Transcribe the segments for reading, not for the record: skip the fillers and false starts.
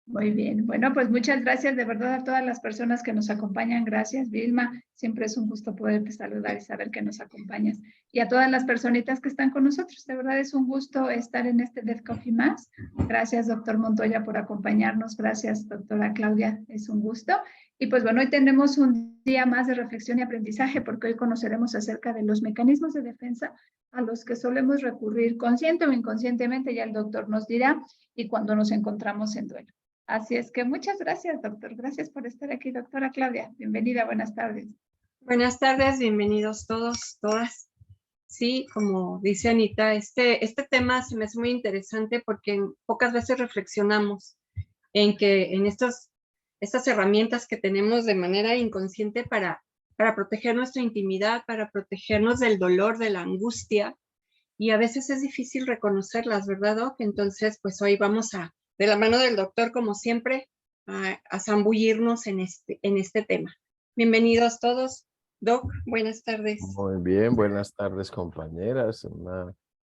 Muy bien. Bueno, pues muchas gracias de verdad a todas las personas que nos acompañan. Gracias, Vilma. Siempre es un gusto poderte saludar y saber que nos acompañas. Y a todas las personitas que están con nosotros. De verdad es un gusto estar en este Death Coffee más. Gracias, doctor Montoya, por acompañarnos. Gracias, doctora Claudia. Es un gusto. Y pues bueno, hoy tenemos un día más de reflexión y aprendizaje porque hoy conoceremos acerca de los mecanismos de defensa a los que solemos recurrir consciente o inconscientemente, ya el doctor nos dirá, y cuando nos encontramos en duelo. Así es que muchas gracias, doctor. Gracias por estar aquí, doctora Claudia. Bienvenida, buenas tardes. Buenas tardes, bienvenidos todos, todas. Sí, como dice Anita, este tema se me hace muy interesante porque pocas veces reflexionamos en que en estas herramientas que tenemos de manera inconsciente para proteger nuestra intimidad, para protegernos del dolor, de la angustia, y a veces es difícil reconocerlas, ¿verdad, Doc? Entonces, pues hoy vamos de la mano del doctor, como siempre, a zambullirnos en este tema. Bienvenidos todos. Doc, buenas tardes. Muy bien, buenas tardes, compañeras. Una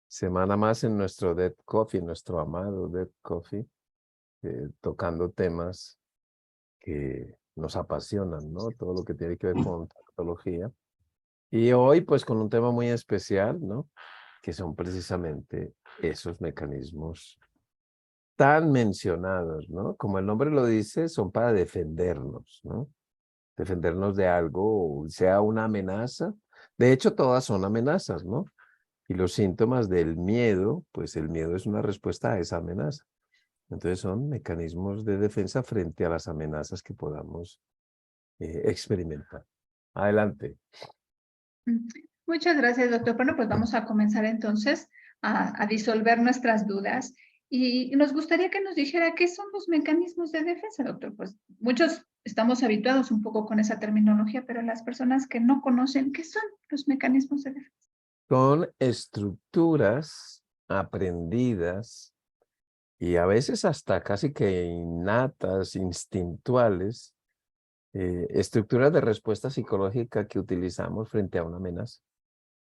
semana más en nuestro Dead Coffee, nuestro amado Dead Coffee, tocando temas que nos apasionan, ¿no? Todo lo que tiene que ver con tecnología. Y hoy, pues, con un tema muy especial, ¿no? Que son precisamente esos mecanismos tan mencionados, ¿no? Como el nombre lo dice, son para defendernos, ¿no? Defendernos de algo, sea una amenaza. De hecho, todas son amenazas, ¿no? Y los síntomas del miedo, pues el miedo es una respuesta a esa amenaza. Entonces son mecanismos de defensa frente a las amenazas que podamos experimentar. Adelante. Muchas gracias, doctor. Bueno, pues vamos a comenzar entonces a disolver nuestras dudas. Y nos gustaría que nos dijera qué son los mecanismos de defensa, doctor. Pues muchos estamos habituados un poco con esa terminología, pero las personas que no conocen, ¿qué son los mecanismos de defensa? Son estructuras aprendidas y a veces hasta casi que innatas, instintuales, estructuras de respuesta psicológica que utilizamos frente a una amenaza,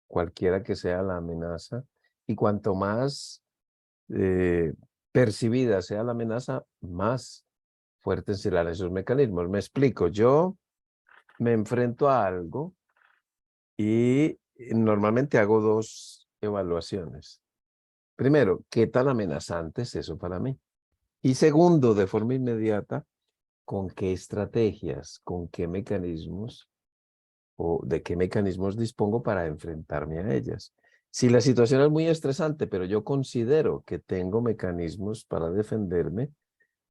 cualquiera que sea la amenaza. Y cuanto más percibida sea la amenaza, más fuertes serán esos mecanismos. Me explico, yo me enfrento a algo y normalmente hago dos evaluaciones. Primero, ¿qué tan amenazante es eso para mí? Y segundo, de forma inmediata, ¿con qué estrategias, con qué mecanismos o de qué mecanismos dispongo para enfrentarme a ellas? Si la situación es muy estresante, pero yo considero que tengo mecanismos para defenderme,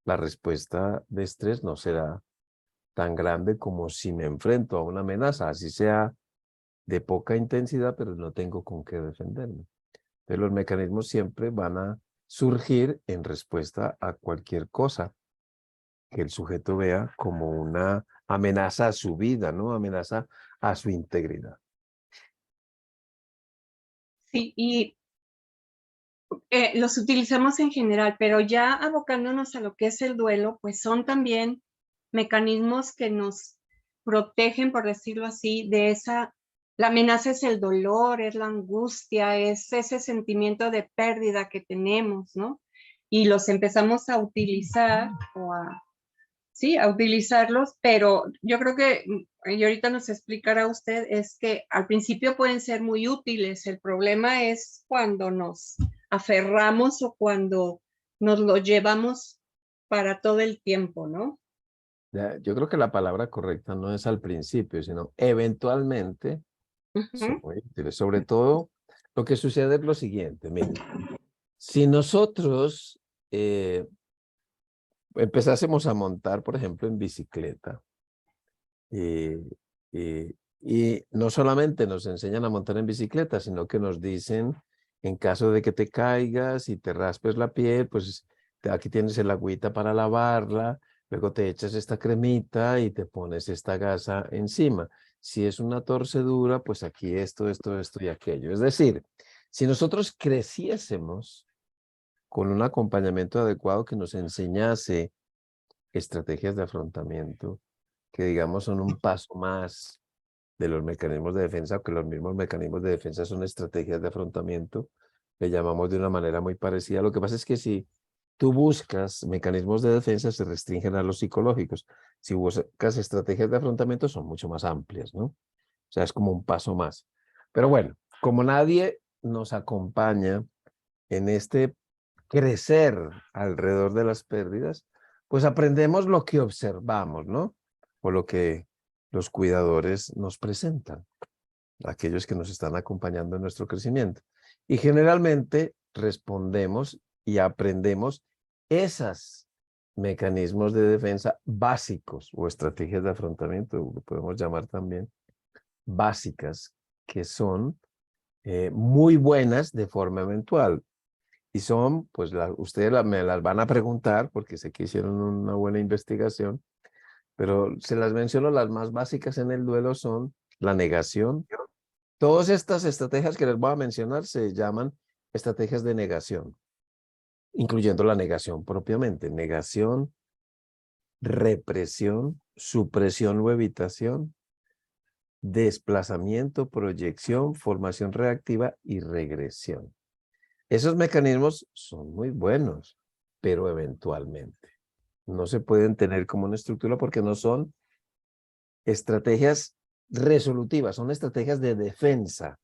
la respuesta de estrés no será tan grande como si me enfrento a una amenaza, así sea de poca intensidad, pero no tengo con qué defenderme. Entonces los mecanismos siempre van a surgir en respuesta a cualquier cosa que el sujeto vea como una amenaza a su vida, ¿no? Amenaza a su integridad. Sí, y los utilizamos en general, pero ya abocándonos a lo que es el duelo, pues son también mecanismos que nos protegen, por decirlo así, la amenaza es el dolor, es la angustia, es ese sentimiento de pérdida que tenemos, ¿no? Y los empezamos a utilizar sí, a utilizarlos, pero yo creo que, y ahorita nos explicará usted, es que al principio pueden ser muy útiles. El problema es cuando nos aferramos o cuando nos lo llevamos para todo el tiempo, ¿no? Ya, yo creo que la palabra correcta no es al principio, sino eventualmente son muy útiles. Sobre todo, lo que sucede es lo siguiente, miren, si nosotros empezásemos a montar, por ejemplo, en bicicleta, eh, y no solamente nos enseñan a montar en bicicleta, sino que nos dicen, en caso de que te caigas y te raspes la piel, pues aquí tienes el agüita para lavarla, luego te echas esta cremita y te pones esta gasa encima. Si es una torcedura, pues aquí esto y aquello. Es decir, si nosotros creciésemos con un acompañamiento adecuado que nos enseñase estrategias de afrontamiento, que digamos son un paso más de los mecanismos de defensa, que los mismos mecanismos de defensa son estrategias de afrontamiento, le llamamos de una manera muy parecida. Lo que pasa es que si tú buscas mecanismos de defensa, se restringen a los psicológicos. Si buscas estrategias de afrontamiento, son mucho más amplias, ¿no? O sea, es como un paso más. Pero bueno, como nadie nos acompaña en este crecer alrededor de las pérdidas, pues aprendemos lo que observamos, ¿no? O lo que los cuidadores nos presentan, aquellos que nos están acompañando en nuestro crecimiento. Y generalmente respondemos y aprendemos esos mecanismos de defensa básicos o estrategias de afrontamiento, lo podemos llamar también básicas, que son muy buenas de forma eventual. Y son, pues ustedes me las van a preguntar porque sé que hicieron una buena investigación, pero se las menciono, las más básicas en el duelo son la negación. Todas estas estrategias que les voy a mencionar se llaman estrategias de negación, incluyendo la negación propiamente. Negación, represión, supresión o evitación, desplazamiento, proyección, formación reactiva y regresión. Esos mecanismos son muy buenos, pero eventualmente no se pueden tener como una estructura porque no son estrategias resolutivas, son estrategias de defensa.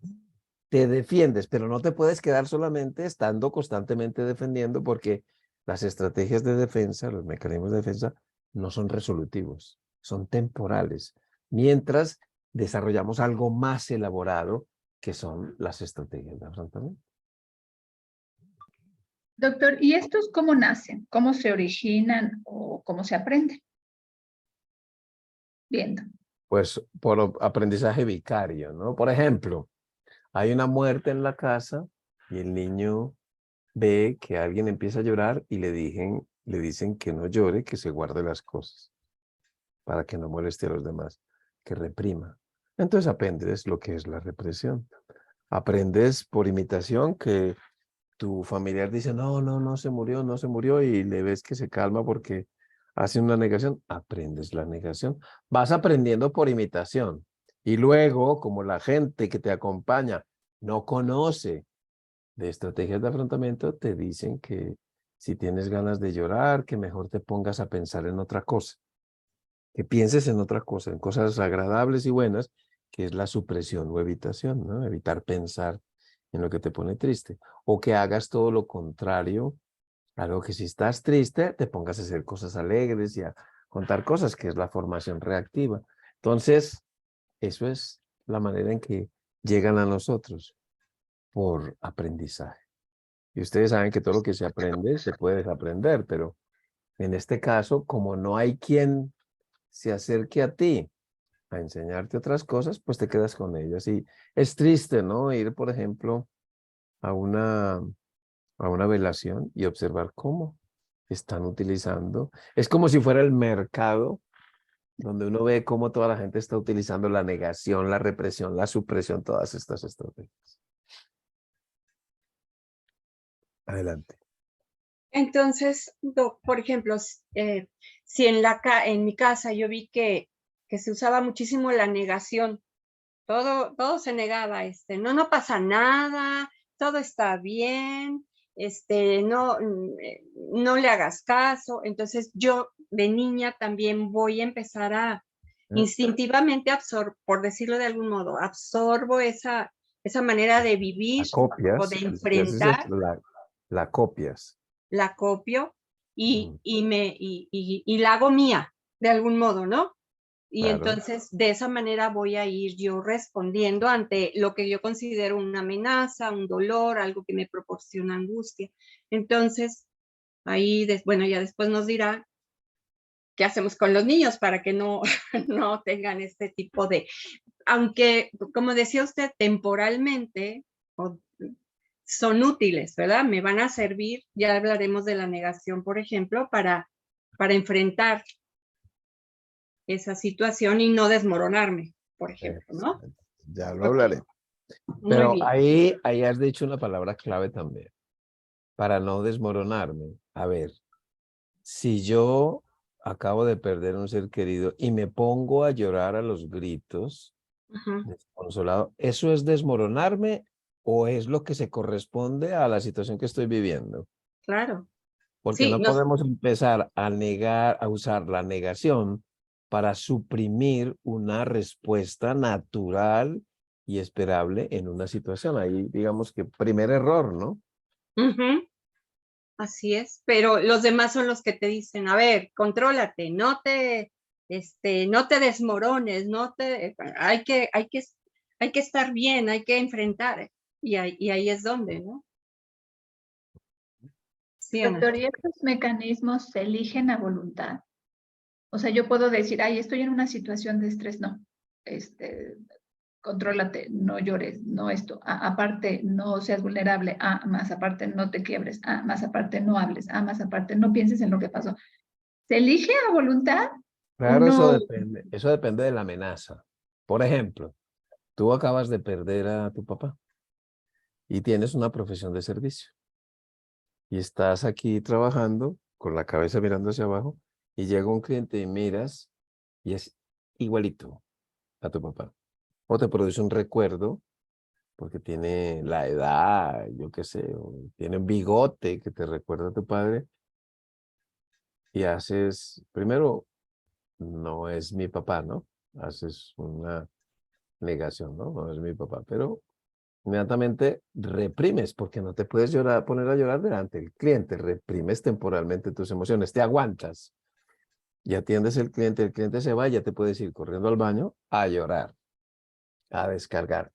Te defiendes, pero no te puedes quedar solamente estando constantemente defendiendo porque las estrategias de defensa, los mecanismos de defensa, no son resolutivos, son temporales, mientras desarrollamos algo más elaborado que son las estrategias de afrontamiento. Doctor, ¿y estos cómo nacen? ¿Cómo se originan o cómo se aprenden? Viendo. Pues por aprendizaje vicario, ¿no? Por ejemplo, hay una muerte en la casa y el niño ve que alguien empieza a llorar y le dicen que no llore, que se guarde las cosas para que no moleste a los demás, que reprima. Entonces aprendes lo que es la represión. Aprendes por imitación que tu familiar dice, no se murió, no se murió, y le ves que se calma porque hace una negación, aprendes la negación. Vas aprendiendo por imitación. Y luego, como la gente que te acompaña no conoce de estrategias de afrontamiento, te dicen que si tienes ganas de llorar, que mejor te pongas a pensar en otra cosa. Que pienses en otra cosa, en cosas agradables y buenas, que es la supresión o evitación, ¿no? Evitar pensar en lo que te pone triste. O que hagas todo lo contrario a lo que si estás triste, te pongas a hacer cosas alegres y a contar cosas, que es la formación reactiva. Entonces, eso es la manera en que llegan a nosotros, por aprendizaje. Y ustedes saben que todo lo que se aprende se puede desaprender, pero en este caso, como no hay quien se acerque a ti a enseñarte otras cosas, pues te quedas con ellas. Y es triste, ¿no? Ir, por ejemplo, a una velación y observar cómo están utilizando. Es como si fuera el mercado donde uno ve cómo toda la gente está utilizando la negación, la represión, la supresión, todas estas estrategias. Adelante. Entonces, por ejemplo, si en mi casa yo vi que se usaba muchísimo la negación, todo se negaba, no pasa nada, todo está bien, no le hagas caso. Entonces yo de niña también voy a empezar a instintivamente por decirlo de algún modo, absorbo esa manera de vivir o de enfrentar. La copias. La copio y la hago mía, de algún modo, ¿no? Y Claro. entonces de esa manera voy a ir yo respondiendo ante lo que yo considero una amenaza, un dolor, algo que me proporciona angustia. Entonces, ahí, bueno, ya después nos dirá qué hacemos con los niños para que no tengan este tipo de, aunque, como decía usted, temporalmente son útiles, ¿verdad? Me van a servir, ya hablaremos de la negación, por ejemplo, para enfrentar esa situación y no desmoronarme, por ejemplo, ¿no? Ya lo hablaré. Muy Pero bien. ahí has dicho una palabra clave también, para no desmoronarme. A ver, si yo acabo de perder un ser querido y me pongo a llorar a los gritos, desconsolado, ¿eso es desmoronarme o es lo que se corresponde a la situación que estoy viviendo? Claro. Porque Sí, no podemos empezar a negar, a usar la negación para suprimir una respuesta natural y esperable en una situación. Ahí, digamos que primer error, ¿no? ujú, así es, pero los demás son los que te dicen, a ver, contrólate, no te desmorones, hay que estar bien, hay que enfrentar, y ahí es donde, ¿no? Sí, Ana. Doctor, ¿y estos mecanismos se eligen a voluntad? O sea, yo puedo decir, ay, estoy en una situación de estrés, no. Contrólate, no llores, no esto. Aparte, no seas vulnerable. Más aparte, no te quiebres. Más aparte, no hables. Más aparte, no pienses en lo que pasó. ¿Se elige a voluntad o Claro, no? eso depende de la amenaza. Por ejemplo, tú acabas de perder a tu papá y tienes una profesión de servicio y estás aquí trabajando con la cabeza mirando hacia abajo y llega un cliente y miras y es igualito a tu papá. O te produce un recuerdo porque tiene la edad, yo qué sé, o tiene un bigote que te recuerda a tu padre y haces, primero, no es mi papá, ¿no? Haces una negación, ¿no? No es mi papá, pero inmediatamente reprimes porque no te puedes llorar, poner a llorar delante del cliente, reprimes temporalmente tus emociones, te aguantas y atiendes al cliente, el cliente se va, ya te puedes ir corriendo al baño a llorar, a descargar.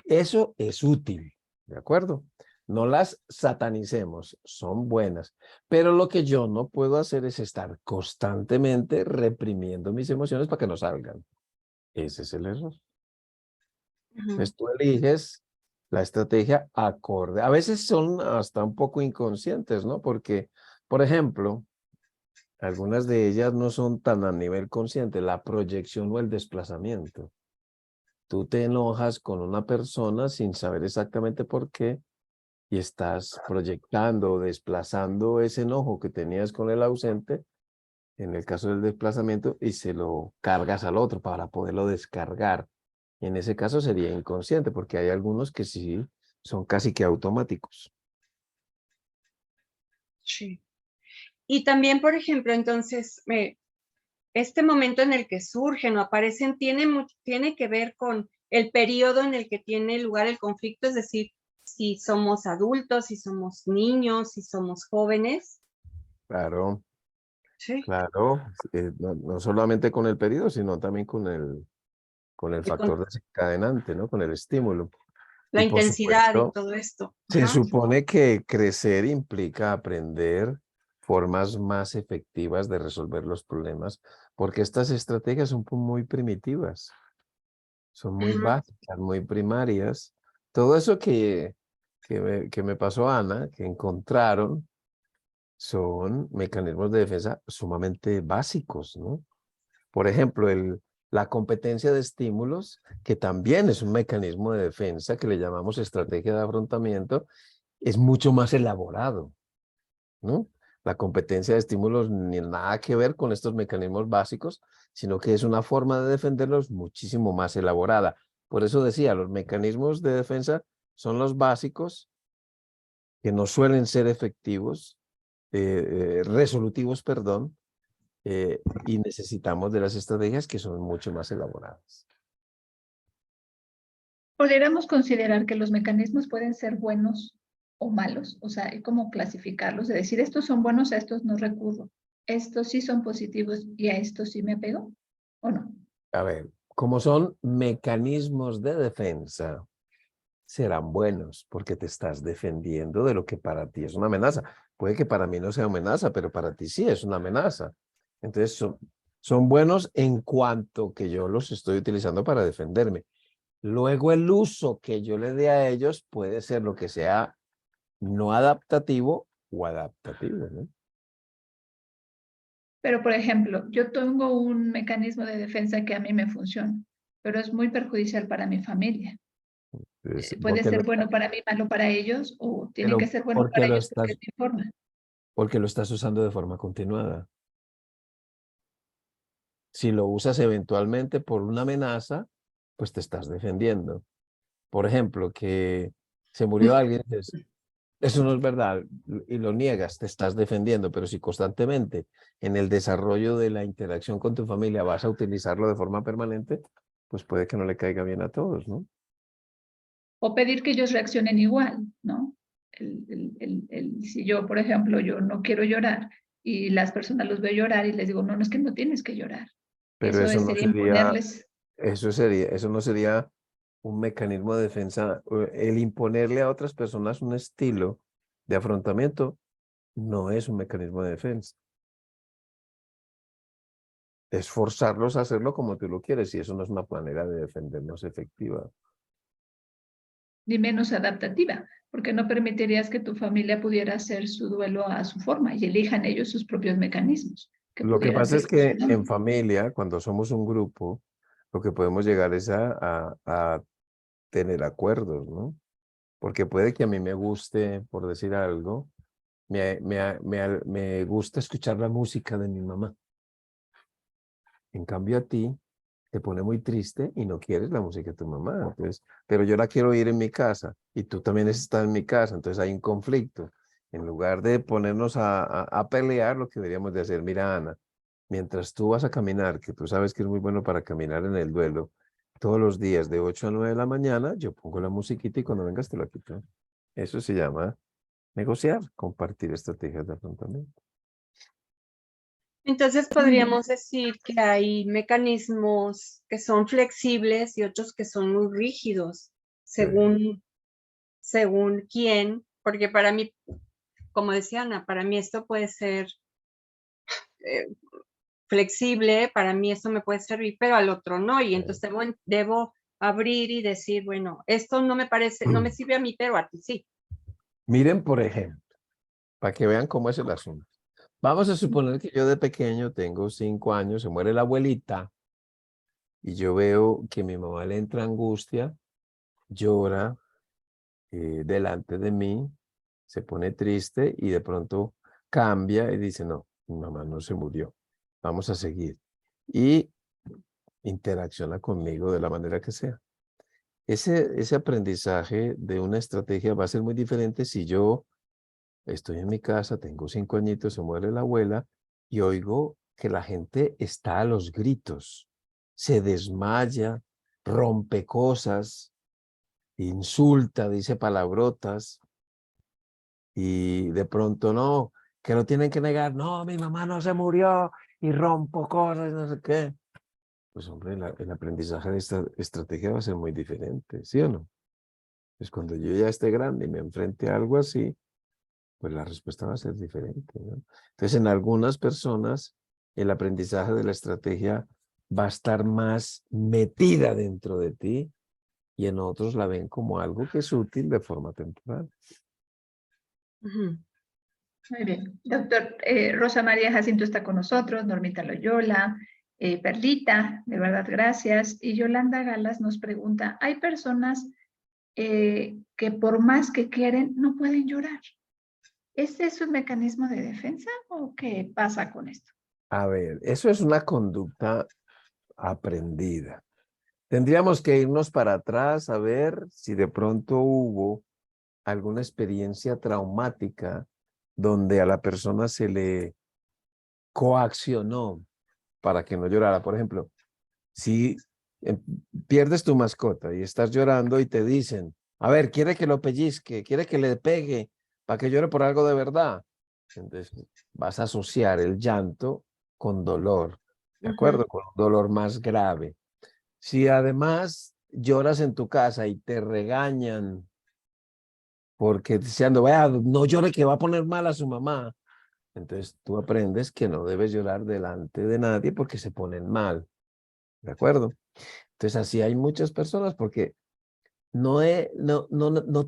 Eso es útil, ¿de acuerdo? No las satanicemos, son buenas, pero lo que yo no puedo hacer es estar constantemente reprimiendo mis emociones para que no salgan. Ese es el error. Ujú. Entonces tú eliges la estrategia acorde. A veces son hasta un poco inconscientes, ¿no? Porque, por ejemplo, algunas de ellas no son tan a nivel consciente, la proyección o el desplazamiento. Tú te enojas con una persona sin saber exactamente por qué y estás proyectando o desplazando ese enojo que tenías con el ausente, en el caso del desplazamiento, y se lo cargas al otro para poderlo descargar. Y en ese caso sería inconsciente, porque hay algunos que sí son casi que automáticos. Sí. Y también, por ejemplo, entonces, este momento en el que surgen o aparecen tiene que ver con el periodo en el que tiene lugar el conflicto, es decir, si somos adultos, si somos niños, si somos jóvenes. Claro, Sí. claro. No, no solamente con el periodo, sino también con el Y con factor desencadenante, ¿no? Con el estímulo. la Y por intensidad y supuesto, todo esto. se Ajá. supone que crecer implica aprender formas más efectivas de resolver los problemas, porque estas estrategias son muy primitivas, son muy Ajá. básicas, muy primarias. Todo eso que me pasó Ana, que encontraron, son mecanismos de defensa sumamente básicos, ¿no? Por ejemplo, la competencia de estímulos, que también es un mecanismo de defensa que le llamamos estrategia de afrontamiento, es mucho más elaborado, ¿no? La competencia de estímulos ni nada que ver con estos mecanismos básicos, sino que es una forma de defenderlos muchísimo más elaborada. Por eso decía, los mecanismos de defensa son los básicos que no suelen ser efectivos, resolutivos, perdón, y necesitamos de las estrategias que son mucho más elaboradas. ¿Podríamos considerar que los mecanismos pueden ser buenos o malos? O sea, ¿cómo clasificarlos? De decir, estos son buenos, a estos no recurro. Estos sí son positivos y a estos sí me apego, ¿o no? A ver, como son mecanismos de defensa, serán buenos porque te estás defendiendo de lo que para ti es una amenaza. Puede que para mí no sea amenaza, pero para ti sí es una amenaza. Entonces son buenos en cuanto que yo los estoy utilizando para defenderme. Luego el uso que yo le dé a ellos puede ser lo que sea no adaptativo o adaptativo, ¿no? Pero, por ejemplo, yo tengo un mecanismo de defensa que a mí me funciona, pero es muy perjudicial para mi familia. Puede Porque ser bueno para mí, malo para ellos, o tiene que pero ser bueno porque para ellos porque es mi forma. porque lo estás usando de forma continuada. Si lo usas eventualmente por una amenaza, pues te estás defendiendo. Por ejemplo, que se murió alguien, dices, Eso no es verdad y lo niegas, te estás defendiendo, pero si constantemente en el desarrollo de la interacción con tu familia vas a utilizarlo de forma permanente, pues puede que no le caiga bien a todos, ¿no? O pedir que ellos reaccionen igual, ¿no? Si yo, por ejemplo, yo no quiero llorar y las personas los veo llorar y les digo, no, no es que no tienes que llorar. Pero Eso eso no sería sería, imponerles. eso no sería un mecanismo de defensa. El imponerle a otras personas un estilo de afrontamiento no es un mecanismo de defensa. Es forzarlos a hacerlo como tú lo quieres y eso no es una manera de defendernos efectiva. Ni menos adaptativa, porque no permitirías que tu familia pudiera hacer su duelo a su forma y elijan ellos sus propios mecanismos que Lo que pudieran pasa ser es que en funcionales. familia, cuando somos un grupo, lo que podemos llegar es a tener acuerdos, ¿no? Porque puede que a mí me guste, por decir algo, me gusta escuchar la música de mi mamá. En cambio a ti te pone muy triste y no quieres la música de tu mamá. Entonces, pero yo la quiero oír en mi casa y tú también estás en mi casa. Entonces hay un conflicto. En lugar de ponernos a pelear, lo que deberíamos de hacer, mira, Ana, mientras tú vas a caminar, que tú sabes que es muy bueno para caminar en el duelo, todos los días de 8 a 9 de la mañana, yo pongo la musiquita y cuando vengas te la quito. Eso se llama negociar, compartir estrategias de afrontamiento. Entonces Muy bien. podríamos decir que hay mecanismos que son flexibles y otros que son muy rígidos, según quién, porque para mí, como decía Ana, para mí esto puede ser flexible, para mí esto me puede servir, pero al otro no, y entonces debo abrir y decir, bueno, esto no me parece, no me sirve a mí, pero a ti sí. Miren, por ejemplo, para que vean cómo es el asunto. Vamos a suponer que yo de pequeño tengo 5 años, se muere la abuelita y yo veo que mi mamá le entra angustia, llora delante de mí, se pone triste y de pronto cambia y dice, no, mi mamá no se murió, vamos a seguir. Y interacciona conmigo de la manera que sea. Ese aprendizaje de una estrategia va a ser muy diferente si yo estoy en mi casa, tengo 5 añitos, se muere la abuela y oigo que la gente está a los gritos, se desmaya, rompe cosas, insulta, dice palabrotas y de pronto no, que lo tienen que negar, no, mi mamá no se murió y rompo cosas, no sé qué. Pues hombre, el aprendizaje de esta estrategia va a ser muy diferente, ¿sí o no? Pues cuando yo ya esté grande y me enfrente a algo así, pues la respuesta va a ser diferente, ¿no? Entonces, en algunas personas, el aprendizaje de la estrategia va a estar más metida dentro de ti y en otros la ven como algo que es útil de forma temporal. Ujú. Muy bien. Doctor, Rosa María Jacinto está con nosotros, Normita Loyola, Perlita, de verdad, gracias. Y Yolanda Galas nos pregunta, ¿hay personas que por más que quieren no pueden llorar? ¿Este es un mecanismo de defensa o qué pasa con esto? A ver, eso es una conducta aprendida. Tendríamos que irnos para atrás a ver si de pronto hubo alguna experiencia traumática donde a la persona se le coaccionó para que no llorara. Por ejemplo, si pierdes tu mascota y estás llorando y te dicen, a ver, quiere que lo pellizque, quiere que le pegue para que llore por algo de verdad. Entonces vas a asociar el llanto con dolor, ¿de acuerdo? Con un dolor más grave. Si además lloras en tu casa y te regañan porque diciendo, vea, no llore que va a poner mal a su mamá. Entonces tú aprendes que no debes llorar delante de nadie porque se ponen mal, ¿de acuerdo? Entonces así hay muchas personas porque no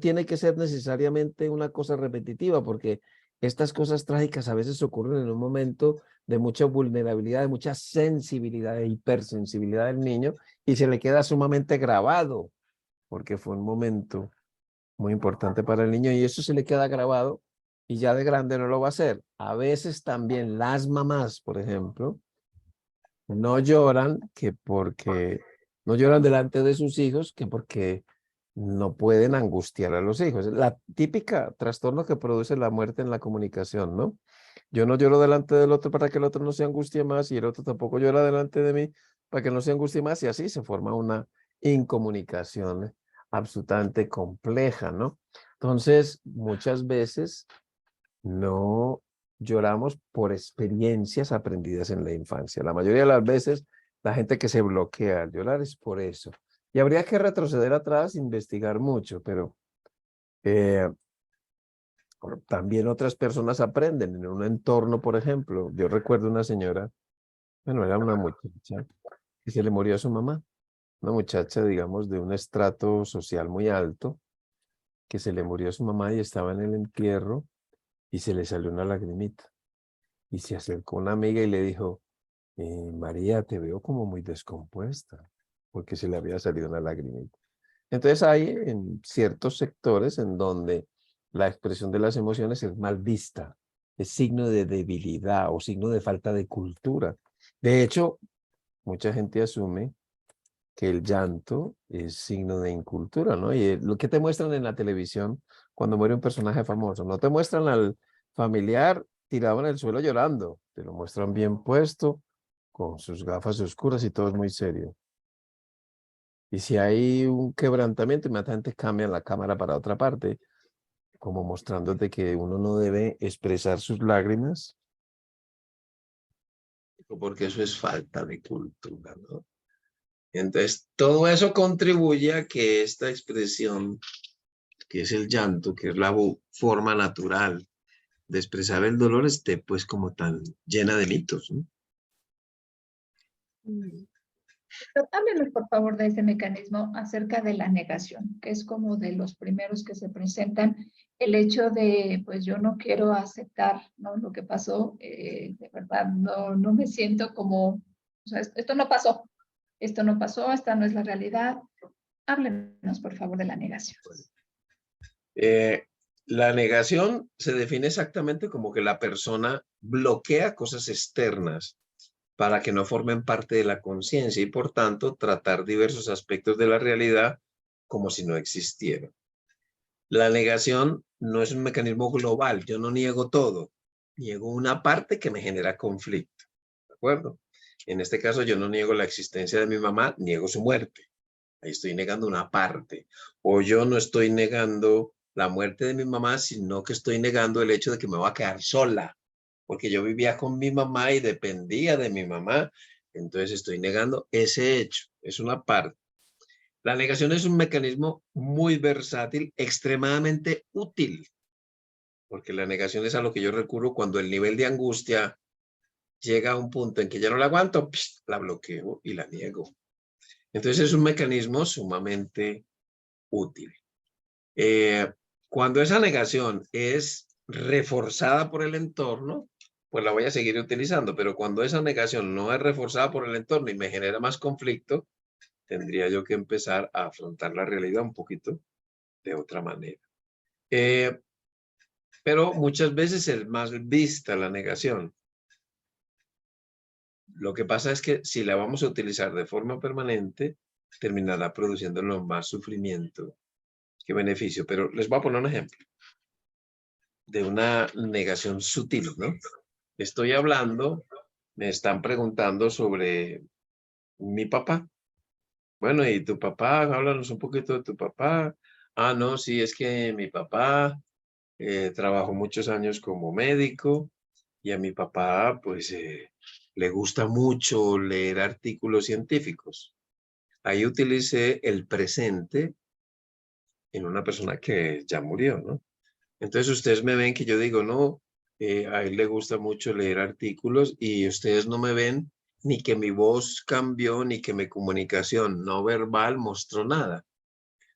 tiene que ser necesariamente una cosa repetitiva porque estas cosas trágicas a veces ocurren en un momento de mucha vulnerabilidad, de mucha sensibilidad e hipersensibilidad del niño y se le queda sumamente grabado porque fue un momento muy importante para el niño y eso se le queda grabado y ya de grande no lo va a hacer. A veces también las mamás, por ejemplo, no lloran delante de sus hijos que porque no pueden angustiar a los hijos. La típica trastorno que produce la muerte en la comunicación, ¿no? Yo no lloro delante del otro para que el otro no se angustie más y el otro tampoco llora delante de mí para que no se angustie más y así se forma una incomunicación absolutamente compleja, ¿no? Entonces, muchas veces no lloramos por experiencias aprendidas en la infancia. La mayoría de las veces, la gente que se bloquea al llorar es por eso. Y habría que retroceder atrás, investigar mucho, pero eh, también otras personas aprenden en un entorno, por ejemplo. Yo recuerdo una señora, bueno, era una muchacha que se le murió a su mamá, una muchacha, digamos, de un estrato social muy alto, que se le murió a su mamá y estaba en el entierro y se le salió una lagrimita. Y se acercó una amiga y le dijo, María, te veo como muy descompuesta, porque se le había salido una lagrimita. Entonces hay en ciertos sectores en donde la expresión de las emociones es mal vista, es signo de debilidad o signo de falta de cultura. De hecho, mucha gente asume que el llanto es signo de incultura, ¿no? Y lo que te muestran en la televisión cuando muere un personaje famoso, no te muestran al familiar tirado en el suelo llorando, te lo muestran bien puesto, con sus gafas oscuras y todo es muy serio. Y si hay un quebrantamiento, inmediatamente cambian la cámara para otra parte, como mostrándote que uno no debe expresar sus lágrimas. Porque eso es falta de cultura, ¿no? Entonces, todo eso contribuye a que esta expresión, que es el llanto, que es la forma natural de expresar el dolor, esté pues como tan llena de mitos, ¿no? Pero háblenos, por favor, de ese mecanismo acerca de la negación, que es como de los primeros que se presentan, el hecho de, pues yo no quiero aceptar, ¿no? Lo que pasó, de verdad, no me siento como, o sea, esto no pasó, esta no es la realidad. Háblenos, por favor, de la negación. La negación se define exactamente como que la persona bloquea cosas externas para que no formen parte de la conciencia y por tanto tratar diversos aspectos de la realidad como si no existieran. La negación no es un mecanismo global, yo no niego todo, niego una parte que me genera conflicto, ¿de acuerdo? En este caso yo no niego la existencia de mi mamá, niego su muerte. Ahí estoy negando una parte. O yo no estoy negando la muerte de mi mamá, sino que estoy negando el hecho de que me voy a quedar sola, porque yo vivía con mi mamá y dependía de mi mamá. Entonces estoy negando ese hecho. Es una parte. La negación es un mecanismo muy versátil, extremadamente útil, porque la negación es a lo que yo recurro cuando el nivel de angustia llega a un punto en que ya no la aguanto, la bloqueo y la niego. Entonces es un mecanismo sumamente útil. Cuando esa negación es reforzada por el entorno, pues la voy a seguir utilizando, pero cuando esa negación no es reforzada por el entorno y me genera más conflicto, tendría yo que empezar a afrontar la realidad un poquito de otra manera. Pero muchas veces es más vista la negación. Lo que pasa es que si la vamos a utilizar de forma permanente, terminará produciéndonos más sufrimiento que beneficio. Pero les voy a poner un ejemplo de una negación sutil, ¿no? Estoy hablando, me están preguntando sobre mi papá. Bueno, ¿y tu papá? Háblanos un poquito de tu papá. Ah, no, sí, es que mi papá trabajó muchos años como médico y a mi papá, pues, le gusta mucho leer artículos científicos. Ahí utilicé el presente en una persona que ya murió, ¿no? Entonces ustedes me ven que yo digo, no, a él le gusta mucho leer artículos y ustedes no me ven ni que mi voz cambió, ni que mi comunicación no verbal mostró nada.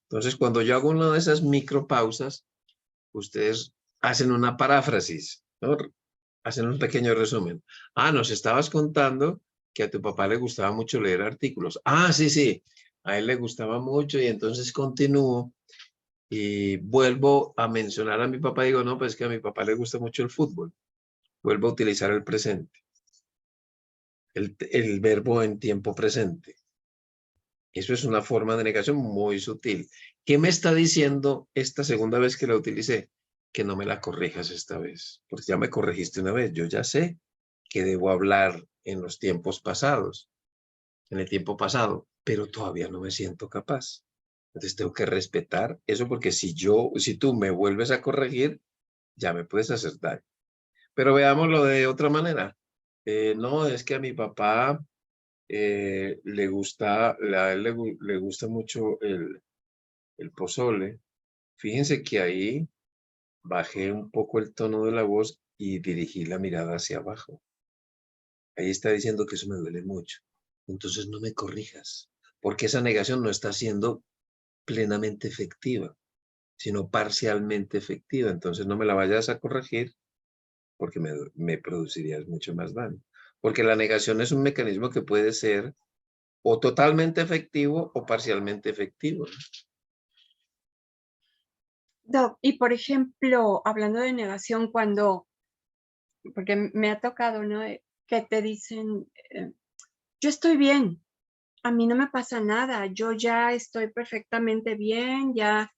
Entonces cuando yo hago una de esas micropausas, ustedes hacen una paráfrasis, ¿no? Hacen un pequeño resumen. Ah, nos estabas contando que a tu papá le gustaba mucho leer artículos. Ah, sí, sí, a él le gustaba mucho y entonces continúo y vuelvo a mencionar a mi papá, digo, no, pues es que a mi papá le gusta mucho el fútbol. Vuelvo a utilizar el presente, el verbo en tiempo presente. Eso es una forma de negación muy sutil, ¿Qué me está diciendo esta segunda vez que la utilicé? Que no me la corrijas esta vez, porque ya me corregiste una vez. Yo ya sé que debo hablar en los tiempos pasados, en el tiempo pasado, pero todavía no me siento capaz. Entonces tengo que respetar eso, porque si tú me vuelves a corregir, ya me puedes hacer daño. Pero veámoslo de otra manera. No, es que a mi papá le gusta, a él le gusta mucho el pozole. Fíjense que ahí bajé un poco el tono de la voz y dirigí la mirada hacia abajo. Ahí está diciendo que eso me duele mucho. Entonces no me corrijas, porque esa negación no está siendo plenamente efectiva, sino parcialmente efectiva. Entonces no me la vayas a corregir porque me producirías mucho más daño. Porque la negación es un mecanismo que puede ser o totalmente efectivo o parcialmente efectivo. Doc, y por ejemplo, hablando de negación, porque me ha tocado, ¿no? Que te dicen, yo estoy bien, a mí no me pasa nada, yo ya estoy perfectamente bien, ya,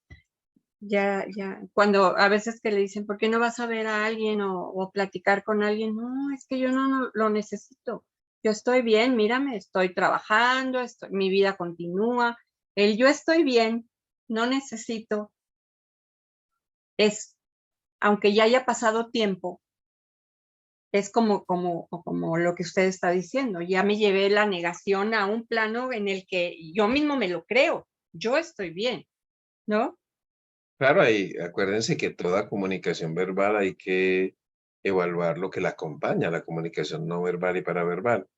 cuando a veces que le dicen, ¿por qué no vas a ver a alguien o platicar con alguien? No, es que yo no lo necesito, yo estoy bien, mírame, estoy trabajando, mi vida continúa, yo estoy bien, no necesito, aunque ya haya pasado tiempo, es como lo que usted está diciendo. Ya me llevé la negación a un plano en el que yo mismo me lo creo. Yo estoy bien, ¿no? Claro, acuérdense que toda comunicación verbal hay que evaluar lo que la acompaña, la comunicación no verbal y paraverbal.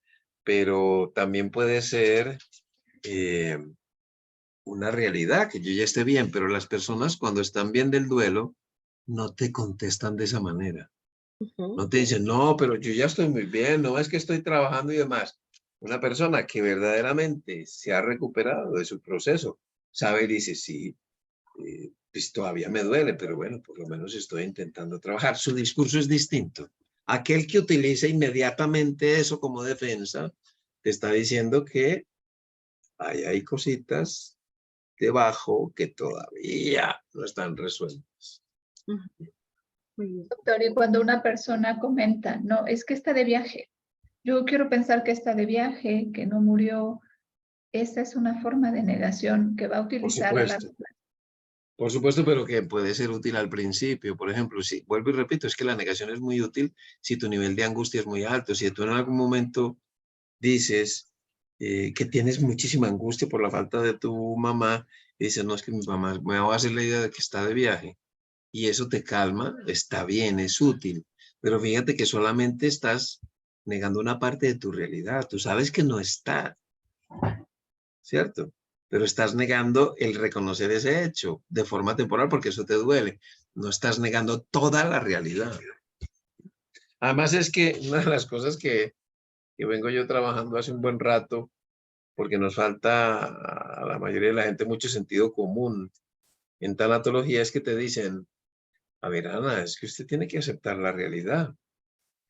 Pero también puede ser una realidad, que yo ya esté bien, pero las personas cuando están bien del duelo no te contestan de esa manera. No te dicen, no, pero yo ya estoy muy bien, no es que estoy trabajando y demás. Una persona que verdaderamente se ha recuperado de su proceso, sabe y dice, sí, pues todavía me duele, pero bueno, por lo menos estoy intentando trabajar. Su discurso es distinto. Aquel que utiliza inmediatamente eso como defensa, te está diciendo que hay cositas debajo que todavía no están resueltas. Doctor, y cuando una persona comenta, no, es que está de viaje, yo quiero pensar que está de viaje, que no murió, esa es una forma de negación que va a utilizar a largo plazo. Por supuesto, pero que puede ser útil al principio. Por ejemplo, si vuelvo y repito, es que la negación es muy útil si tu nivel de angustia es muy alto. Si tú en algún momento dices que tienes muchísima angustia por la falta de tu mamá, y dices, no, es que mi mamá me va a hacer la idea de que está de viaje, y eso te calma, está bien, es útil. Pero fíjate que solamente estás negando una parte de tu realidad. Tú sabes que no está, ¿cierto? Pero estás negando el reconocer ese hecho de forma temporal porque eso te duele. No estás negando toda la realidad. Además es que una de las cosas que vengo yo trabajando hace un buen rato, porque nos falta a la mayoría de la gente mucho sentido común en tanatología, es que te dicen, a ver, Ana, es que usted tiene que aceptar la realidad.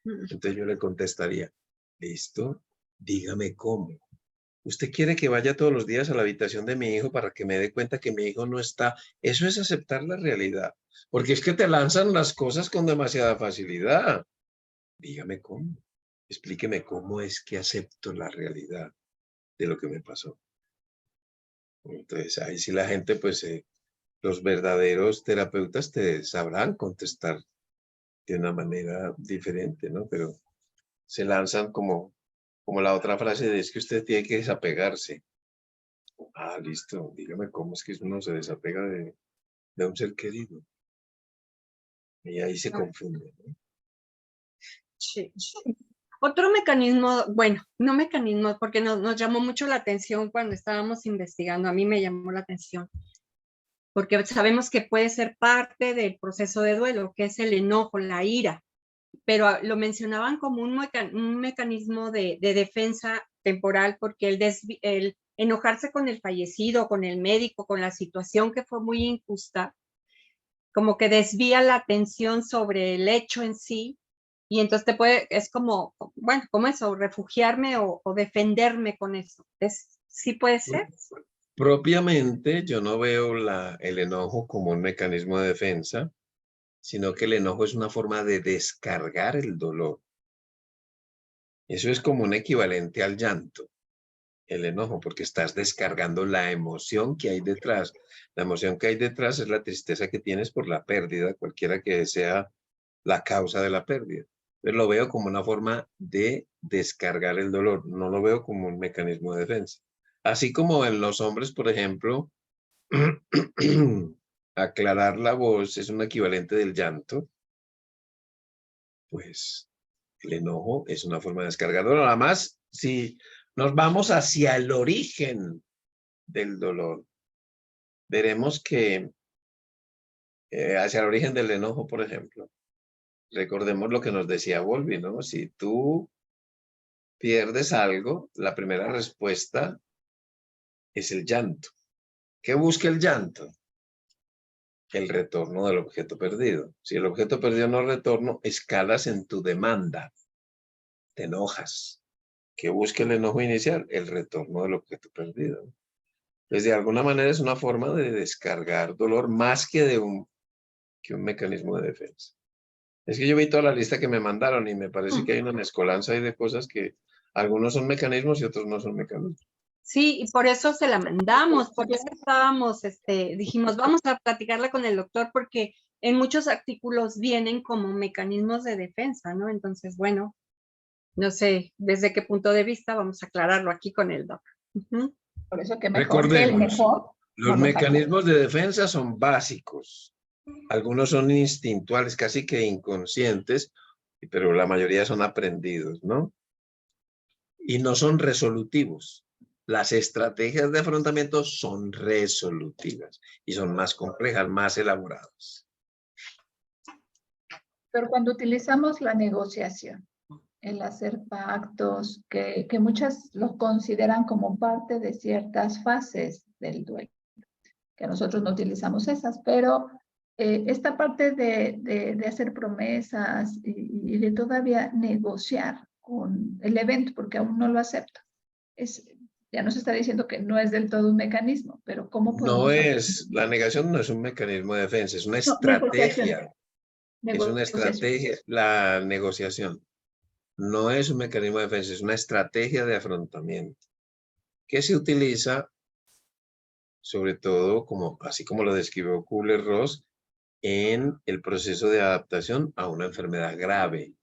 Entonces yo le contestaría, listo, dígame cómo. ¿Usted quiere que vaya todos los días a la habitación de mi hijo para que me dé cuenta que mi hijo no está? Eso es aceptar la realidad. Porque es que te lanzan las cosas con demasiada facilidad. Dígame cómo. Explíqueme cómo es que acepto la realidad de lo que me pasó. Entonces, ahí sí la gente, pues, los verdaderos terapeutas te sabrán contestar de una manera diferente, ¿no? Pero se lanzan como la otra frase de es que usted tiene que desapegarse. Ah, listo. Dígame cómo es que uno se desapega de un ser querido. Y ahí se confunde, ¿no? Sí. Otro mecanismo, bueno, no mecanismo, porque nos llamó mucho la atención cuando estábamos investigando, a mí me llamó la atención, porque sabemos que puede ser parte del proceso de duelo, que es el enojo, la ira, pero lo mencionaban como un mecanismo de defensa temporal, porque el enojarse con el fallecido, con el médico, con la situación que fue muy injusta, como que desvía la atención sobre el hecho en sí, y entonces es como, bueno, como eso, refugiarme o defenderme con eso. ¿Sí puede ser? Propiamente, yo no veo el enojo como un mecanismo de defensa, sino que el enojo es una forma de descargar el dolor. Eso es como un equivalente al llanto, el enojo, porque estás descargando la emoción que hay detrás. La emoción que hay detrás es la tristeza que tienes por la pérdida, cualquiera que sea la causa de la pérdida. Entonces lo veo como una forma de descargar el dolor, no lo veo como un mecanismo de defensa. Así como en los hombres, por ejemplo, aclarar la voz es un equivalente del llanto, pues el enojo es una forma de descargar dolor. Además, si nos vamos hacia el origen del dolor, veremos que hacia el origen del enojo, por ejemplo, recordemos lo que nos decía Bowlby, ¿no? Si tú pierdes algo, la primera respuesta es el llanto. ¿Qué busca el llanto? El retorno del objeto perdido. Si el objeto perdido no retorna, escalas en tu demanda. Te enojas. ¿Qué busca el enojo inicial? El retorno del objeto perdido. Pues de alguna manera es una forma de descargar dolor más que un mecanismo de defensa. Es que yo vi toda la lista que me mandaron y me parece que hay una mezcolanza ahí de cosas que algunos son mecanismos y otros no son mecanismos. Sí, y por eso se la mandamos, por eso estábamos, dijimos, vamos a platicarla con el doctor porque en muchos artículos vienen como mecanismos de defensa, ¿no? Entonces, bueno, no sé desde qué punto de vista vamos a aclararlo aquí con el doctor. Uh-huh. Por eso que mejor que el Recordemos, mejor. los mecanismos de defensa son básicos. Algunos son instintuales, casi que inconscientes, pero la mayoría son aprendidos, ¿no? Y no son resolutivos. Las estrategias de afrontamiento son resolutivas y son más complejas, más elaboradas. Pero cuando utilizamos la negociación, el hacer pactos, que muchas lo consideran como parte de ciertas fases del duelo, que nosotros no utilizamos esas, pero esta parte de hacer promesas y de todavía negociar con el evento, porque aún no lo acepta, ya nos está diciendo que no es del todo un mecanismo, pero ¿cómo podemos? No es, la negación no es un mecanismo de defensa, es una Negociación. estrategia. Es una estrategia, la negociación. No es un mecanismo de defensa, es una estrategia de afrontamiento que se utiliza sobre todo, así como lo describió Kubler-Ross, en el proceso de adaptación a una enfermedad grave.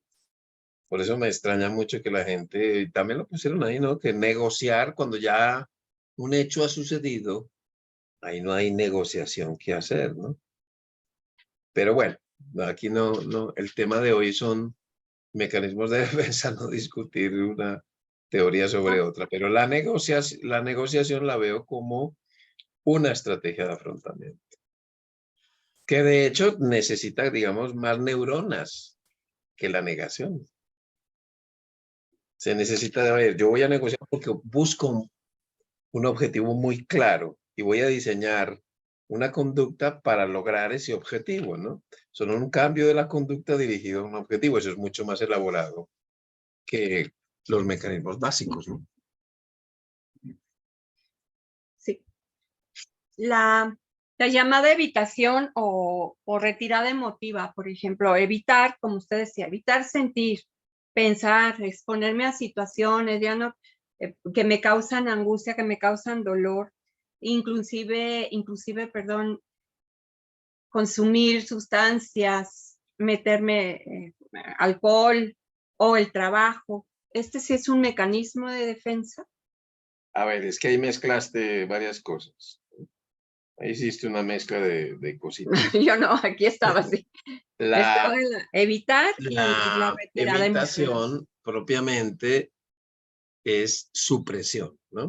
Por eso me extraña mucho que la gente, también lo pusieron ahí, ¿no? Que negociar cuando ya un hecho ha sucedido, ahí no hay negociación que hacer, ¿no? Pero bueno, aquí no, el tema de hoy son mecanismos de defensa, no discutir una teoría sobre otra, pero la negociación la veo como una estrategia de afrontamiento, que de hecho necesita, digamos, más neuronas que la negación. Se necesita de ver, yo voy a negociar porque busco un objetivo muy claro y voy a diseñar una conducta para lograr ese objetivo, ¿no? Son un cambio de la conducta dirigido a un objetivo, eso es mucho más elaborado que los mecanismos básicos, ¿no? Sí. La llamada evitación o retirada emotiva, por ejemplo, evitar, como usted decía, evitar sentir, pensar, exponerme a situaciones ya no, que me causan angustia, que me causan dolor, inclusive, perdón, consumir sustancias, meterme alcohol o el trabajo. ¿Este sí es un mecanismo de defensa? A ver, es que ahí mezclaste varias cosas. Ahí hiciste una mezcla de cositas. Yo no, aquí estaba así. Estaba en evitar y la retirada evitación propiamente es supresión, ¿no?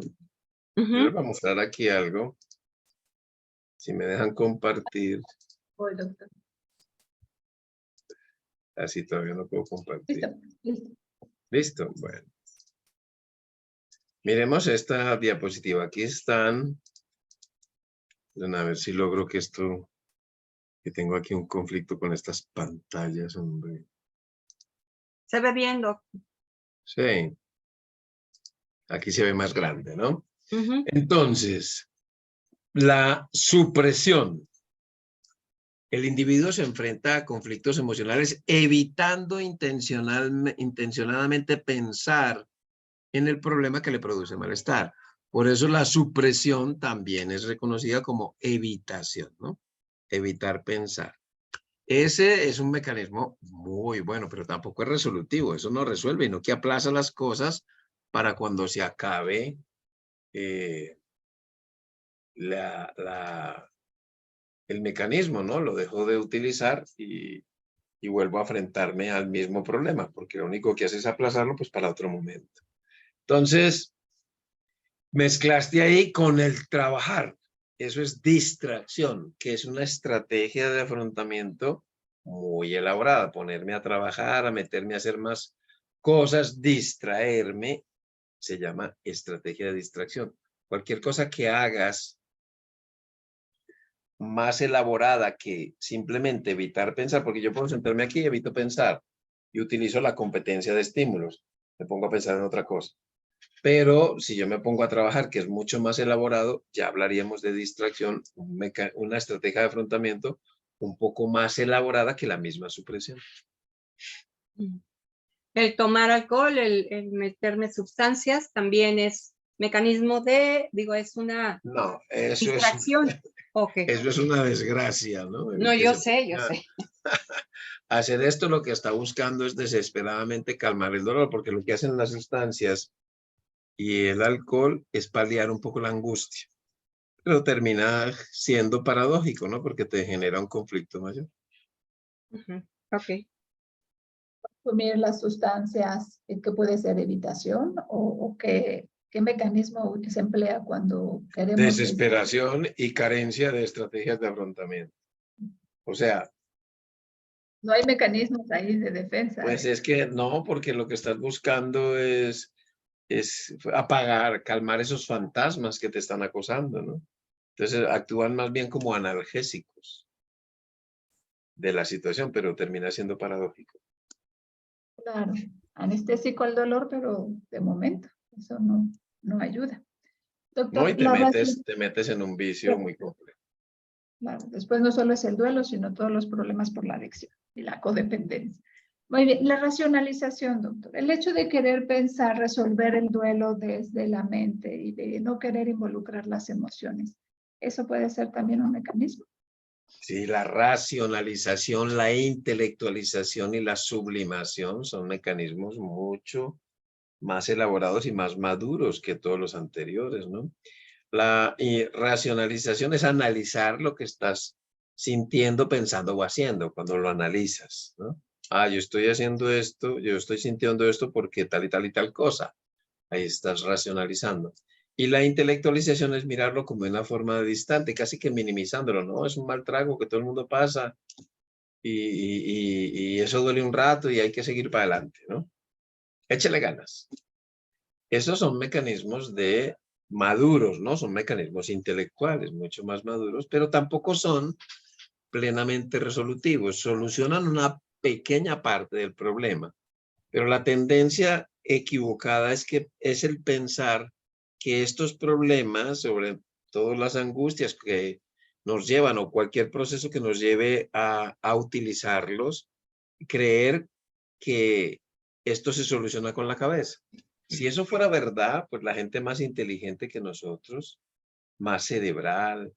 Yo les voy a mostrar aquí algo. Si me dejan compartir. Hoy, doctor. Así todavía no puedo compartir. Listo. Listo, bueno. Miremos esta diapositiva. Aquí están. A ver si logro que esto, que tengo aquí un conflicto con estas pantallas, hombre. Se ve bien, doctor. Sí. Aquí se ve más grande, ¿no? Entonces, La supresión. El individuo se enfrenta a conflictos emocionales evitando intencionadamente pensar en el problema que le produce malestar. Por eso la supresión también es reconocida como evitación, ¿no? Evitar pensar. Ese es un mecanismo muy bueno, pero tampoco es resolutivo. Eso no resuelve, sino que aplaza las cosas para cuando se acabe el mecanismo, ¿no? Lo dejo de utilizar y vuelvo a enfrentarme al mismo problema, porque lo único que hace es aplazarlo pues para otro momento. Entonces, mezclaste ahí con el trabajar. Eso es distracción, que es una estrategia de afrontamiento muy elaborada. Ponerme a trabajar, a meterme a hacer más cosas, distraerme, se llama estrategia de distracción. Cualquier cosa que hagas más elaborada que simplemente evitar pensar, porque yo puedo sentarme aquí y evito pensar y utilizo la competencia de estímulos, me pongo a pensar en otra cosa. Pero si yo me pongo a trabajar, que es mucho más elaborado, ya hablaríamos de distracción, una estrategia de afrontamiento un poco más elaborada que la misma supresión. El tomar alcohol, el meterme sustancias, también es mecanismo de, digo, es una No, eso distracción. Okay. Eso es una desgracia, ¿no? No, yo sé. Hacer esto lo que está buscando es desesperadamente calmar el dolor, porque lo que hacen las sustancias y el alcohol es paliar un poco la angustia. Pero termina siendo paradójico, ¿no? Porque te genera un conflicto mayor. Ok. Consumir las sustancias, que puede ser evitación o qué mecanismo se emplea cuando queremos... Desesperación y carencia de estrategias de afrontamiento. O sea... No hay mecanismos ahí de defensa. Pues es que no, porque lo que estás buscando es apagar, calmar esos fantasmas que te están acosando, ¿no? Entonces actúan más bien como analgésicos de la situación, pero termina siendo paradójico. Claro, anestésico al dolor, pero de momento, eso no ayuda. Doctor, No, y te metes en un vicio muy complejo. Claro, después no solo es el duelo, sino todos los problemas por la adicción y la codependencia. Muy bien, la racionalización, doctor. El hecho de querer pensar, resolver el duelo desde la mente y de no querer involucrar las emociones, ¿eso puede ser también un mecanismo? Sí, la racionalización, la intelectualización y la sublimación son mecanismos mucho más elaborados y más maduros que todos los anteriores, ¿no? La racionalización es analizar lo que estás sintiendo, pensando o haciendo cuando lo analizas, ¿no? Ah, yo estoy haciendo esto, yo estoy sintiendo esto porque tal y tal y tal cosa. Ahí estás racionalizando. Y la intelectualización es mirarlo como de una forma distante, casi que minimizándolo, ¿no? Es un mal trago que todo el mundo pasa y eso duele un rato y hay que seguir para adelante, ¿no? Échale ganas. Esos son mecanismos de maduros, ¿no? Son mecanismos intelectuales mucho más maduros, pero tampoco son plenamente resolutivos. Solucionan una pequeña parte del problema, pero la tendencia equivocada es el pensar que estos problemas, sobre todo las angustias que nos llevan o cualquier proceso que nos lleve a utilizarlos, creer que esto se soluciona con la cabeza. Si eso fuera verdad, pues la gente más inteligente que nosotros, más cerebral,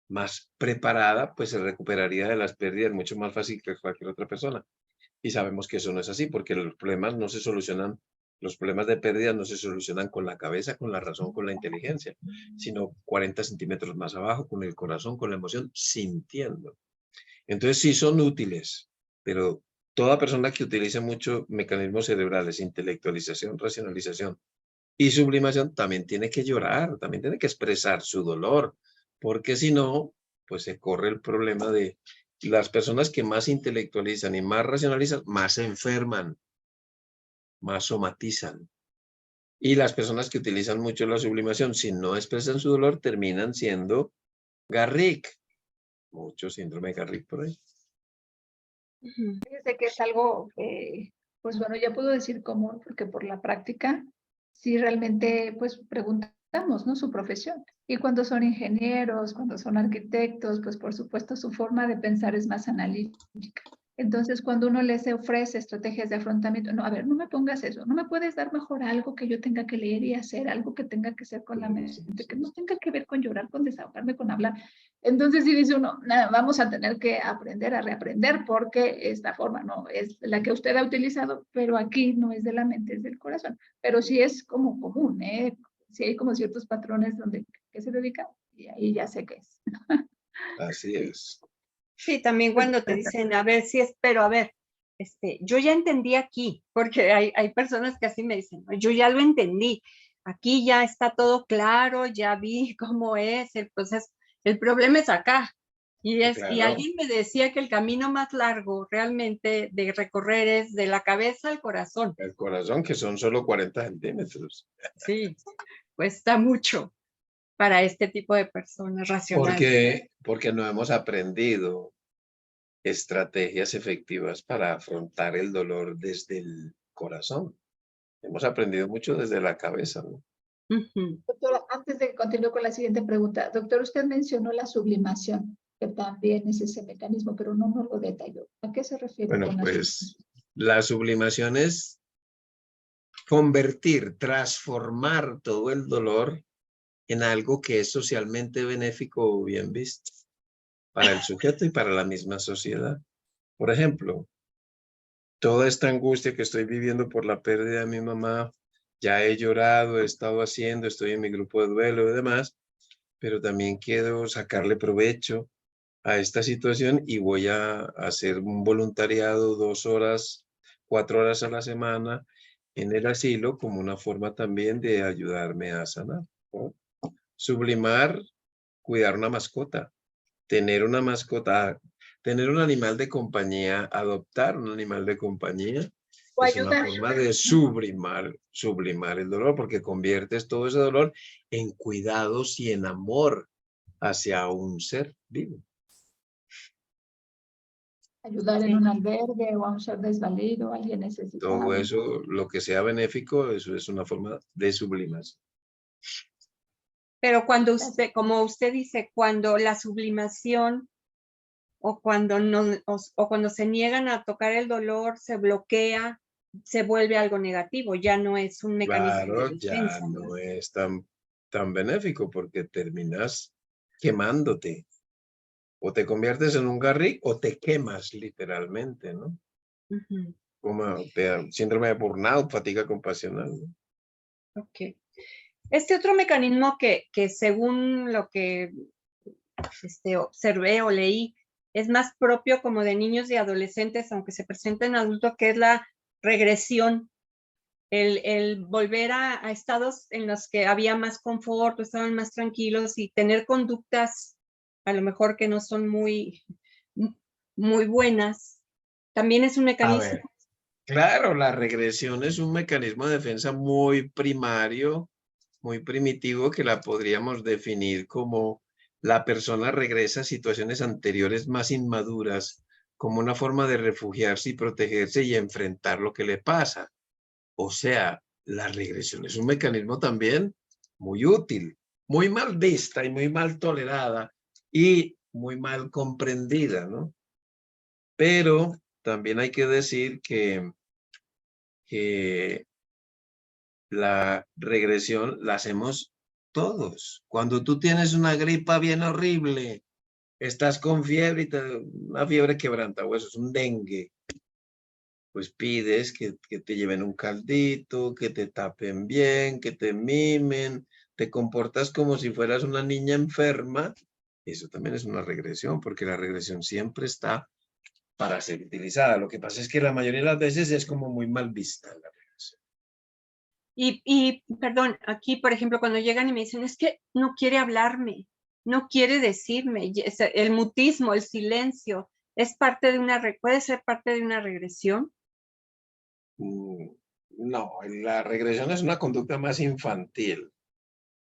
más preparada, pues se recuperaría de las pérdidas mucho más fácil que cualquier otra persona. Y sabemos que eso no es así, porque los problemas no se solucionan, los problemas de pérdida no se solucionan con la cabeza, con la razón, con la inteligencia, sino 40 centímetros más abajo, con el corazón, con la emoción, sintiendo. Entonces sí son útiles, pero toda persona que utilice mucho mecanismos cerebrales, intelectualización, racionalización y sublimación, también tiene que llorar, también tiene que expresar su dolor, porque si no, pues se corre el problema de las personas que más intelectualizan y más racionalizan, más se enferman, más somatizan. Y las personas que utilizan mucho la sublimación, si no expresan su dolor, terminan siendo Garrick. Mucho síndrome de Garrick por ahí. Fíjese que es algo, pues bueno, ya puedo decir común, porque por la práctica, sí realmente, pues preguntar ¿no? Su profesión. Y cuando son ingenieros, cuando son arquitectos, pues por supuesto su forma de pensar es más analítica. Entonces, cuando uno les ofrece estrategias de afrontamiento, no, a ver, no me pongas eso, no me puedes dar mejor algo que yo tenga que leer y hacer, algo que tenga que ser con la mente, que no tenga que ver con llorar, con desahogarme, con hablar. Entonces, sí dice uno, nada, vamos a tener que aprender a reaprender porque esta forma no es la que usted ha utilizado, pero aquí no es de la mente, es del corazón. Pero sí es como común, ¿eh? Sí hay como ciertos patrones donde que se dedica y ahí ya sé qué es. Así es. Sí, también cuando te dicen, a ver, sí, pero a ver, yo ya entendí aquí, porque hay personas que así me dicen, "No, yo ya lo entendí, aquí ya está todo claro, ya vi cómo es el proceso, el problema es acá". Y Claro. alguien me decía que el camino más largo realmente de recorrer es de la cabeza al corazón. El corazón, que son solo 40 centímetros. Sí, cuesta mucho para este tipo de personas racionales. Porque no hemos aprendido estrategias efectivas para afrontar el dolor desde el corazón. Hemos aprendido mucho desde la cabeza, ¿no? Ujú. Doctora, antes de que continúe con la siguiente pregunta, doctor, usted mencionó la sublimación, que también es ese mecanismo, pero no nos lo detalló. ¿A qué se refiere Bueno, con la pues la sublimación es convertir, transformar todo el dolor en algo que es socialmente benéfico o bien visto para el sujeto y para la misma sociedad. Por ejemplo, toda esta angustia que estoy viviendo por la pérdida de mi mamá, ya he llorado, he estado haciendo, estoy en mi grupo de duelo y demás, pero también quiero sacarle provecho a esta situación y voy a hacer un voluntariado 2 horas, 4 horas a la semana en el asilo como una forma también de ayudarme a sanar, ¿no? Sublimar, cuidar una mascota, tener una mascota, tener un animal de compañía, adoptar un animal de compañía, o es una ayudar? forma de sublimar el dolor, porque conviertes todo ese dolor en cuidados y en amor hacia un ser vivo. Ayudar en Sí. un albergue o a un ser desvalido, a alguien Todo necesitado. eso, lo que sea benéfico, eso es una forma de sublimación. Pero cuando usted, como usted dice, cuando la sublimación o cuando no, o cuando se niegan a tocar el dolor, se bloquea, se vuelve algo negativo, ya no es un mecanismo de Claro, ya defensa, ¿no? no es tan benéfico porque terminas quemándote. O te conviertes en un garri o te quemas literalmente, ¿no? Ujú. Como síndrome de burnout, fatiga compasional, ¿no? Ok. Este otro mecanismo que según lo que observé o leí, es más propio como de niños y adolescentes, aunque se presenta en adultos, que es la regresión, el volver a estados en los que había más confort, estaban más tranquilos y tener conductas a lo mejor que no son muy buenas, también es un A mecanismo. ver, claro, la regresión es un mecanismo de defensa muy primario, muy primitivo, que la podríamos definir como la persona regresa a situaciones anteriores más inmaduras, como una forma de refugiarse y protegerse y enfrentar lo que le pasa. O sea, la regresión es un mecanismo también muy útil, muy mal vista y muy mal tolerada y muy mal comprendida, ¿no? Pero también hay que decir que la regresión la hacemos todos. Cuando tú tienes una gripa bien horrible, estás con fiebre y una fiebre quebrantahuesos, un dengue, pues pides que te lleven un caldito, que te tapen bien, que te mimen, te comportas como si fueras una niña enferma. Eso también es una regresión, porque la regresión siempre está para ser utilizada. Lo que pasa es que la mayoría de las veces es como muy mal vista la regresión. Y perdón, aquí, por ejemplo, cuando llegan y me dicen, es que no quiere hablarme, no quiere decirme, el mutismo, el silencio, es parte de puede ser parte de una regresión. No, la regresión es una conducta más infantil.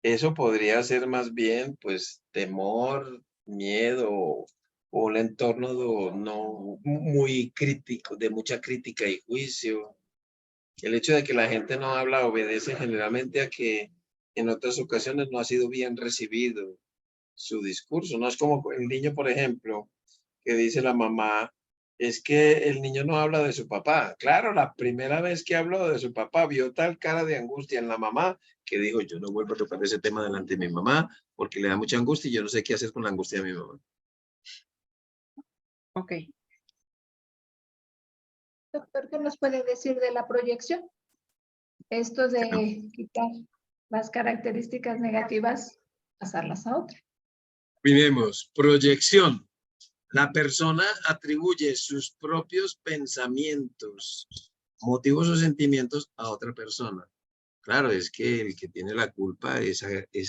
Eso podría ser más bien, pues, temor, miedo o un entorno no muy crítico, de mucha crítica y juicio. El hecho de que la gente no habla obedece generalmente a que en otras ocasiones no ha sido bien recibido su discurso. No es como el niño, por ejemplo, que dice la mamá, es que el niño no habla de su papá. Claro, la primera vez que habló de su papá vio tal cara de angustia en la mamá que dijo, yo no vuelvo a tocar ese tema delante de mi mamá porque le da mucha angustia y yo no sé qué hacer con la angustia de mi mamá. Ok. Doctor, ¿qué nos puede decir de la proyección? Esto de quitar las características negativas, pasarlas a otra. Miremos, proyección. La persona atribuye sus propios pensamientos, motivos o sentimientos a otra persona. Claro, es que el que tiene la culpa es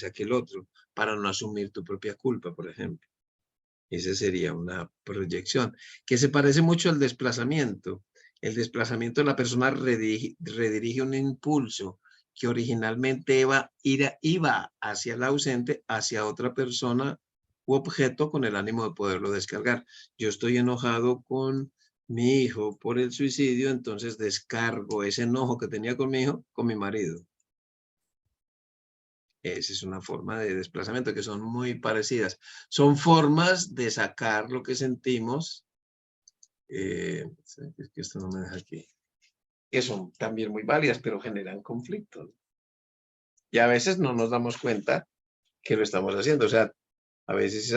aquel otro, para no asumir tu propia culpa, por ejemplo. Esa sería una proyección, que se parece mucho al desplazamiento. El desplazamiento de la persona redirige un impulso que originalmente iba hacia el ausente, hacia otra persona u objeto con el ánimo de poderlo descargar. Yo estoy enojado con mi hijo por el suicidio, entonces descargo ese enojo que tenía con mi hijo con mi marido. Esa es una forma de desplazamiento que son muy parecidas. Son formas de sacar lo que sentimos. Es que esto no me deja aquí. Que son también muy válidas, pero generan conflictos. Y a veces no nos damos cuenta que lo estamos haciendo. O sea, a veces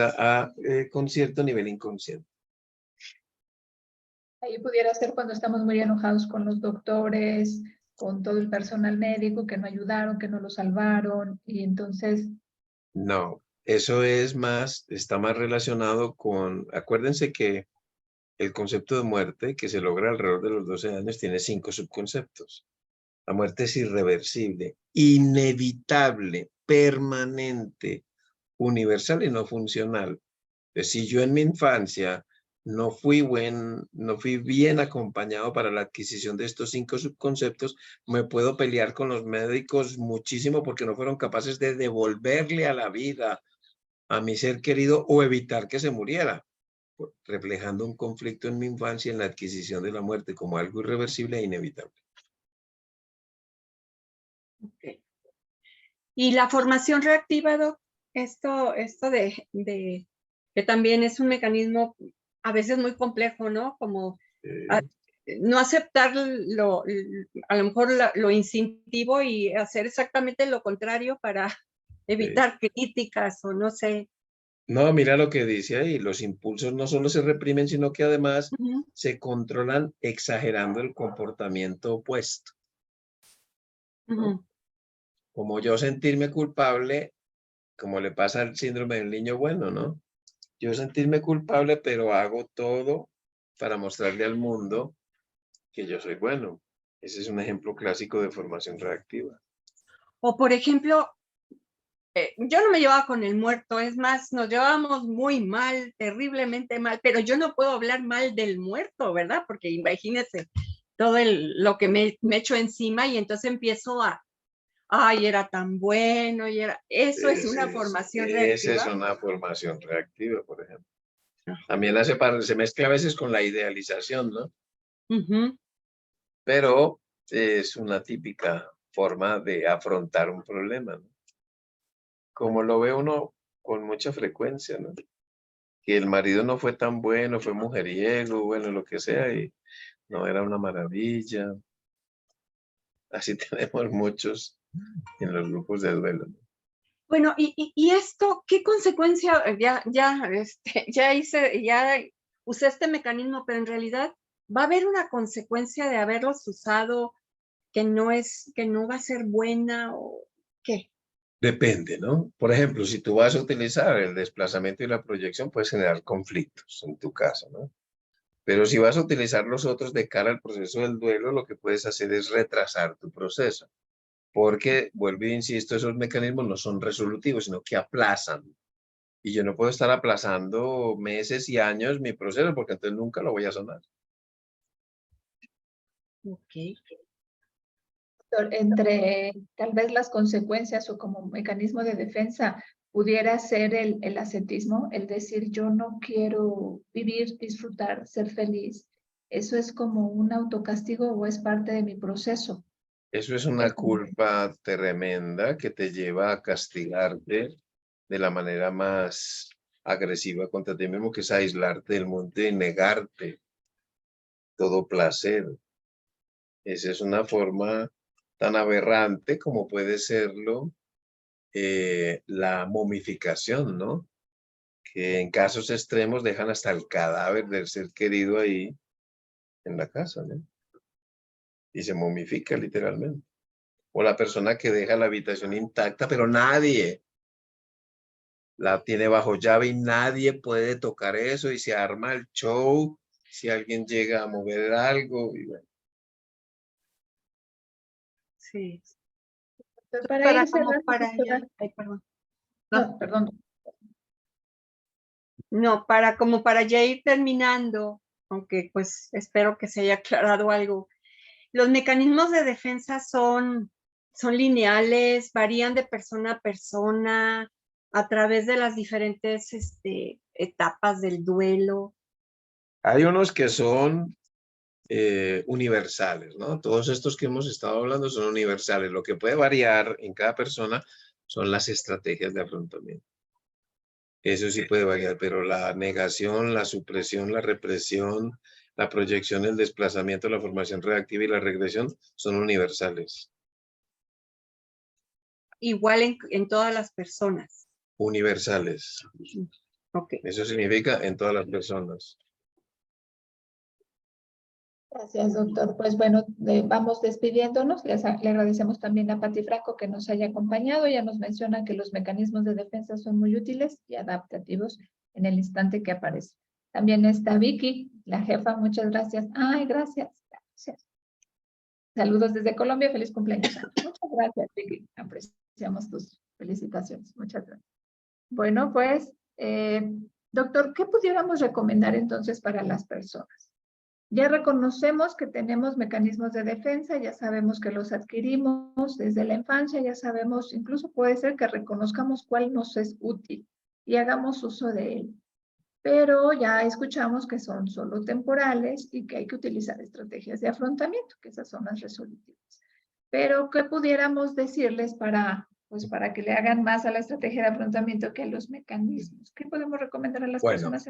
con cierto nivel inconsciente. Ahí pudiera ser cuando estamos muy enojados con los doctores, con todo el personal médico que no ayudaron, que no lo salvaron, y entonces... No, eso es más, está más relacionado con, acuérdense que el concepto de muerte, que se logra alrededor de los 12 años, tiene 5 subconceptos. La muerte es irreversible, inevitable, permanente, universal y no funcional. Pues si yo en mi infancia no fui bien acompañado para la adquisición de estos 5 subconceptos, me puedo pelear con los médicos muchísimo porque no fueron capaces de devolverle a la vida a mi ser querido o evitar que se muriera, reflejando un conflicto en mi infancia en la adquisición de la muerte como algo irreversible e inevitable. Okay. Y la formación reactiva, Doc, esto de que también es un mecanismo a veces muy complejo, ¿no? Como no aceptar a lo mejor lo instintivo y hacer exactamente lo contrario para evitar críticas o no sé. No, mira lo que dice ahí, los impulsos no solo se reprimen, sino que además se controlan exagerando el comportamiento opuesto. ¿No? Como yo sentirme culpable, como le pasa al síndrome del niño bueno, ¿no? Yo sentirme culpable, pero hago todo para mostrarle al mundo que yo soy bueno. Ese es un ejemplo clásico de formación reactiva. O por ejemplo, yo no me llevaba con el muerto, es más, nos llevábamos muy mal, terriblemente mal, pero yo no puedo hablar mal del muerto, ¿verdad? Porque imagínense todo lo que me echo encima y entonces empiezo ay, era tan bueno, eso es una formación reactiva. Esa es una formación reactiva, por ejemplo. También se mezcla a veces con la idealización, ¿no? Pero es una típica forma de afrontar un problema, ¿no? Como lo ve uno con mucha frecuencia, ¿no? Que el marido no fue tan bueno, fue mujeriego, bueno, lo que sea, y no era una maravilla. Así tenemos muchos en los grupos de duelo, ¿no? Bueno, y esto, ¿qué consecuencia? Ya usé este mecanismo, pero en realidad va a haber una consecuencia de haberlos usado que no va a ser buena o qué. Depende, ¿no? Por ejemplo, si tú vas a utilizar el desplazamiento y la proyección, puedes generar conflictos en tu caso, ¿no? Pero si vas a utilizar los otros de cara al proceso del duelo, lo que puedes hacer es retrasar tu proceso. Porque, vuelvo e insisto, esos mecanismos no son resolutivos, sino que aplazan. Y yo no puedo estar aplazando meses y años mi proceso, porque entonces nunca lo voy a sanar. Ok. Entre tal vez las consecuencias o como mecanismo de defensa pudiera ser el ascetismo, el decir yo no quiero vivir, disfrutar, ser feliz. ¿Eso es como un autocastigo o es parte de mi proceso? Eso es una culpa tremenda que te lleva a castigarte de la manera más agresiva contra ti mismo, que es aislarte del mundo y negarte todo placer. Esa es una forma tan aberrante como puede serlo la momificación, ¿no? Que en casos extremos dejan hasta el cadáver del ser querido ahí en la casa, ¿no? Y se momifica literalmente. O la persona que deja la habitación intacta, pero nadie la tiene bajo llave y nadie puede tocar eso y se arma el show si alguien llega a mover algo. Y bueno. Sí. Para ir como cerrando, para doctora. ya, ay, perdón. No, perdón. No, como para ya ir terminando, aunque pues espero que se haya aclarado algo. Los mecanismos de defensa son lineales, varían de persona a persona, a través de las diferentes etapas del duelo. Hay unos que son universales, ¿no? Todos estos que hemos estado hablando son universales. Lo que puede variar en cada persona son las estrategias de afrontamiento. Eso sí puede variar, pero la negación, la supresión, la represión, la proyección, el desplazamiento, la formación reactiva y la regresión son universales. Igual en todas las personas. Universales. Ok. Eso significa en todas las personas. Gracias, doctor. Pues bueno, vamos despidiéndonos. Le agradecemos también a Pati Franco que nos haya acompañado. Ya nos menciona que los mecanismos de defensa son muy útiles y adaptativos en el instante que aparece. También está Vicky, la jefa. Muchas gracias. Ay, gracias. Gracias. Saludos desde Colombia. Feliz cumpleaños. Muchas gracias, Vicky. Apreciamos tus felicitaciones. Muchas gracias. Bueno, pues, doctor, ¿qué pudiéramos recomendar entonces para las personas? Ya reconocemos que tenemos mecanismos de defensa, ya sabemos que los adquirimos desde la infancia, ya sabemos, incluso puede ser que reconozcamos cuál nos es útil y hagamos uso de él. Pero ya escuchamos que son solo temporales y que hay que utilizar estrategias de afrontamiento, que esas son las resolutivas. Pero, ¿qué pudiéramos decirles para que le hagan más a la estrategia de afrontamiento que a los mecanismos? ¿Qué podemos recomendar a las personas?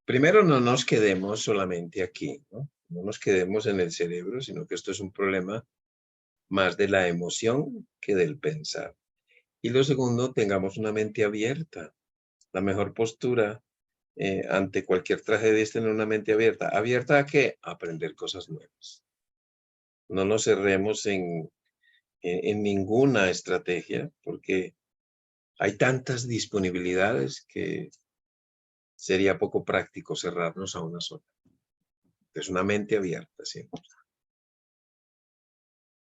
Primero, no nos quedemos solamente aquí, ¿no? No nos quedemos en el cerebro, sino que esto es un problema más de la emoción que del pensar. Y lo segundo, tengamos una mente abierta. La mejor postura ante cualquier tragedia es tener una mente abierta. ¿Abierta a qué? A aprender cosas nuevas. No nos cerremos en ninguna estrategia, porque hay tantas disponibilidades que sería poco práctico cerrarnos a una sola. Es una mente abierta siempre.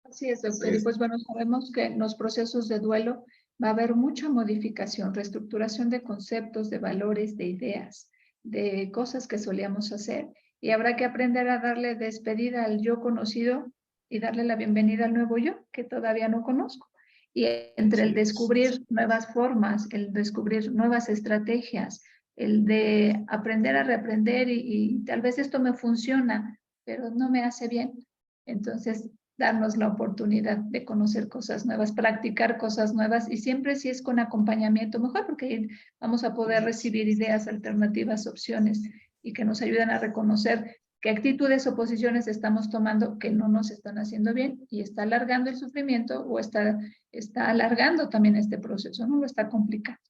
Así es, doctor. Y pues bueno, sabemos que en los procesos de duelo va a haber mucha modificación, reestructuración de conceptos, de valores, de ideas, de cosas que solíamos hacer. Y habrá que aprender a darle despedida al yo conocido y darle la bienvenida al nuevo yo, que todavía no conozco. Y entre el descubrir nuevas formas, el descubrir nuevas estrategias, el de aprender a reaprender y tal vez esto me funciona, pero no me hace bien. Entonces, darnos la oportunidad de conocer cosas nuevas, practicar cosas nuevas y siempre si es con acompañamiento mejor porque ahí vamos a poder recibir ideas, alternativas, opciones y que nos ayuden a reconocer qué actitudes o posiciones estamos tomando que no nos están haciendo bien y está alargando el sufrimiento o está alargando también este proceso, no lo está complicando.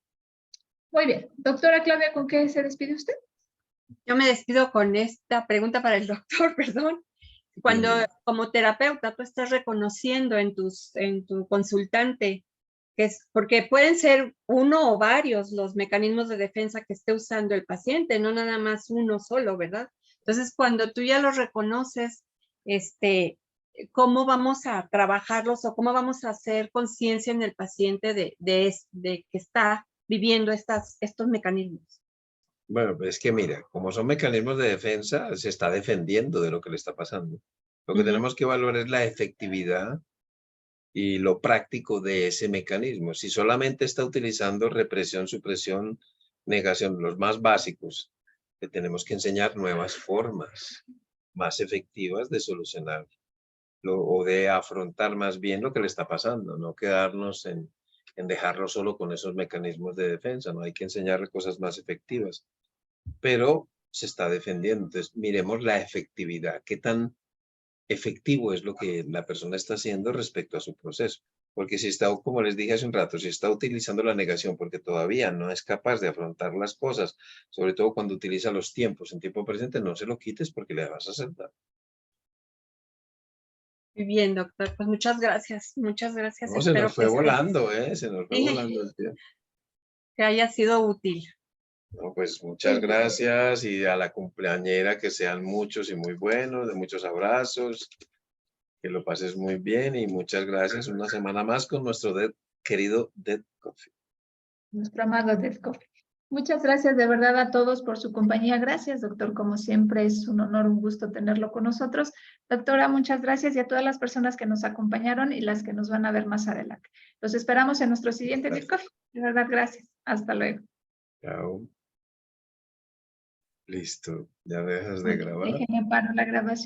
Muy bien. Doctora Claudia, ¿con qué se despide usted? Yo me despido con esta pregunta para el doctor, perdón. Cuando como terapeuta tú estás reconociendo en tu consultante, que es, porque pueden ser uno o varios los mecanismos de defensa que esté usando el paciente, no nada más uno solo, ¿verdad? Entonces, cuando tú ya los reconoces, ¿cómo vamos a trabajarlos o cómo vamos a hacer conciencia en el paciente de que está viviendo estos mecanismos? Bueno, pues es que mira, como son mecanismos de defensa, se está defendiendo de lo que le está pasando. Lo que tenemos que valorar es la efectividad y lo práctico de ese mecanismo. Si solamente está utilizando represión, supresión, negación, los más básicos, le tenemos que enseñar nuevas formas más efectivas de solucionar o de afrontar más bien lo que le está pasando, no quedarnos en dejarlo solo con esos mecanismos de defensa, no hay que enseñarle cosas más efectivas, pero se está defendiendo. Entonces, miremos la efectividad, qué tan efectivo es lo que la persona está haciendo respecto a su proceso. Porque si está, como les dije hace un rato, si está utilizando la negación porque todavía no es capaz de afrontar las cosas, sobre todo cuando utiliza los tiempos en tiempo presente, no se lo quites porque le vas a hacer daño. Muy bien, doctor. Pues muchas gracias. Muchas gracias. No, se Espero nos fue que volando, se nos fue sí, volando el tiempo. que haya sido útil. No, pues muchas gracias y a la cumpleañera que sean muchos y muy buenos, de muchos abrazos, que lo pases muy bien y muchas gracias. Una semana más con nuestro querido Dead Coffee. Nuestro amado Dead Coffee. Muchas gracias de verdad a todos por su compañía. Gracias, doctor. Como siempre, es un honor, un gusto tenerlo con nosotros. Doctora, muchas gracias y a todas las personas que nos acompañaron y las que nos van a ver más adelante. Los esperamos en nuestro siguiente Dead Coffee. De verdad, gracias. Hasta luego. Chao. Listo. Ya dejas de grabar. Déjenme paro la grabación.